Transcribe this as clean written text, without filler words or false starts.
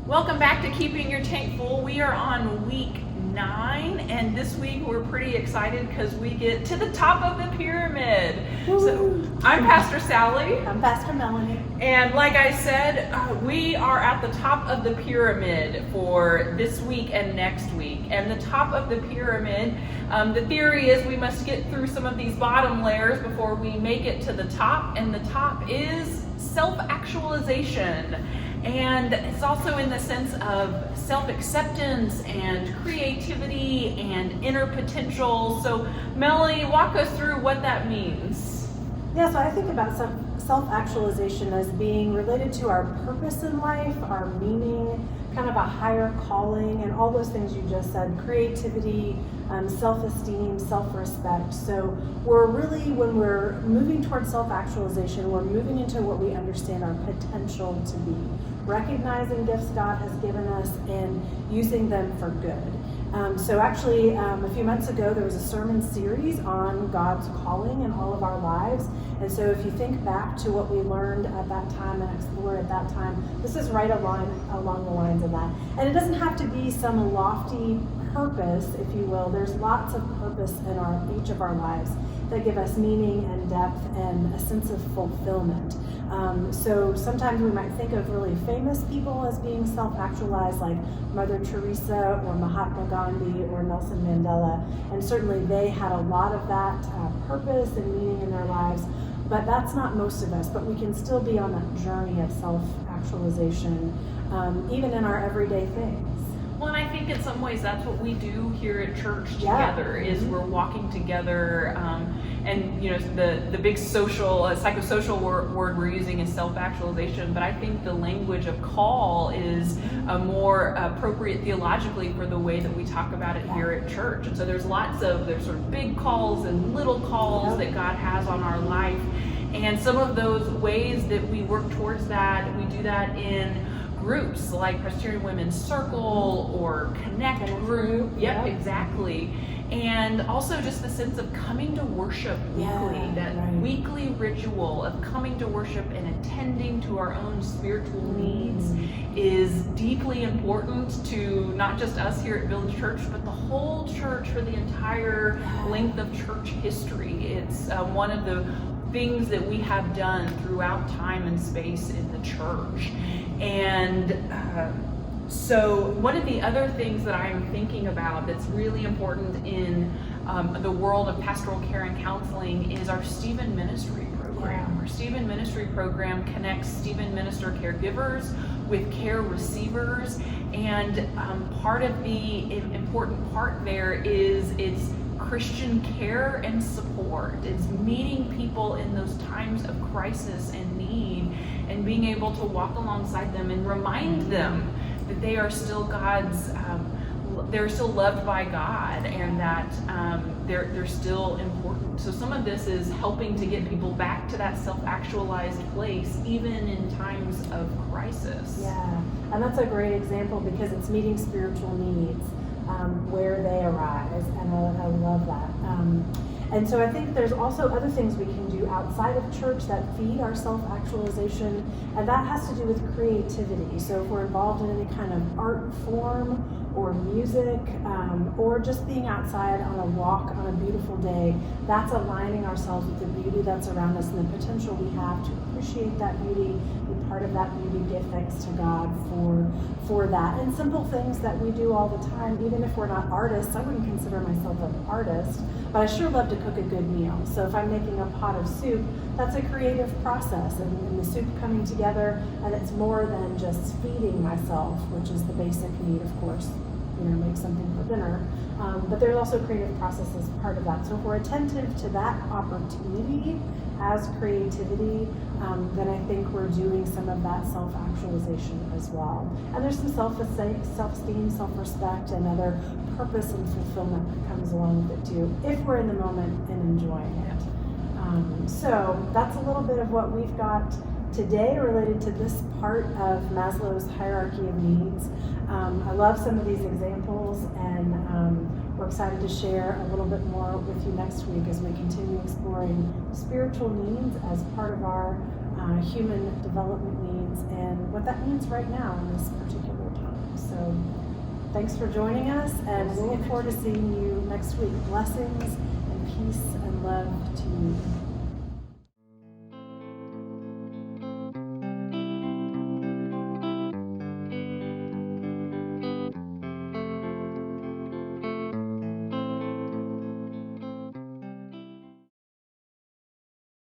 Welcome back to Keeping Your Tank Full. We are on week 9, and this week we're pretty excited because we get to the top of the pyramid. So I'm Pastor Sally. I'm Pastor Melanie. And like I said, we are at the top of the pyramid for this week and next week. And the top of the pyramid, the theory is we must get through some of these bottom layers before we make it to the top. And the top is self-actualization. And it's also in the sense of self-acceptance and creativity and inner potential. So Melanie, walk us through what that means. Yeah, so I think about self-actualization as being related to our purpose in life, our meaning, kind of a higher calling, and all those things you just said, creativity, self-esteem, self-respect. So we're really, when we're moving towards self-actualization, we're moving into what we understand our potential to be, recognizing gifts God has given us and using them for good. So actually, a few months ago, there was a sermon series on God's calling in all of our lives. And so if you think back to what we learned at that time and explored at that time, this is right along the lines of that. And it doesn't have to be some lofty purpose, if you will. There's lots of purpose in each of our lives that give us meaning and depth and a sense of fulfillment. So sometimes we might think of really famous people as being self-actualized, like Mother Teresa or Mahatma Gandhi or Nelson Mandela, and certainly they had a lot of that purpose and meaning in their lives, but that's not most of us. But we can still be on that journey of self-actualization, even in our everyday things. Well, and I think in some ways that's what we do here at church together, is we're walking together, and you know, the big social, psychosocial word we're using is self-actualization, but I think the language of call is more appropriate theologically for the way that we talk about it here at church. And so there's sort of big calls and little calls that God has on our life, and some of those ways that we work towards that, we do that in groups like Presbyterian Women's Circle or Connect Group. Yep, exactly. And also just the sense of coming to worship weekly, weekly ritual of coming to worship and attending to our own spiritual needs is deeply important to not just us here at Village Church, but the whole church for the entire length of church history. It's one of the things that we have done throughout time and space in the church. And so one of the other things that I'm thinking about that's really important in the world of pastoral care and counseling is our Stephen Ministry program. Our Stephen Ministry program connects Stephen minister caregivers with care receivers, and part of the important part there is it's Christian care and support. It's meeting people in those times of crisis and need and being able to walk alongside them and remind them that they are still they're still loved by God, and that they're still important. So some of this is helping to get people back to that self-actualized place, even in times of crisis. Yeah, and that's a great example because it's meeting spiritual needs where they arise, and I love that. And so I think there's also other things we can do outside of church that feed our self-actualization, and that has to do with creativity. So if we're involved in any kind of art form or music, or just being outside on a walk on a beautiful day, that's aligning ourselves with the beauty that's around us and the potential we have to appreciate that beauty, be part of that beauty, give thanks to God for that. And simple things that we do all the time, even if we're not artists. I wouldn't consider myself an artist, but I sure love to cook a good meal. So if I'm making a pot of soup, that's a creative process, and the soup coming together, and it's more than just feeding myself, which is the basic need, of course, make something for dinner. But there's also creative process as part of that. So if we're attentive to that opportunity as creativity, then I think we're doing some of that self-actualization as well. And there's some self-esteem, self-respect, and other purpose and fulfillment that comes along with it too, if we're in the moment and enjoying it. So that's a little bit of what we've got today related to this part of Maslow's hierarchy of needs. I love some of these examples, and we're excited to share a little bit more with you next week as we continue exploring spiritual needs as part of our human development needs and what that means right now in this particular time. So thanks for joining us, and we look forward to seeing you next week. Blessings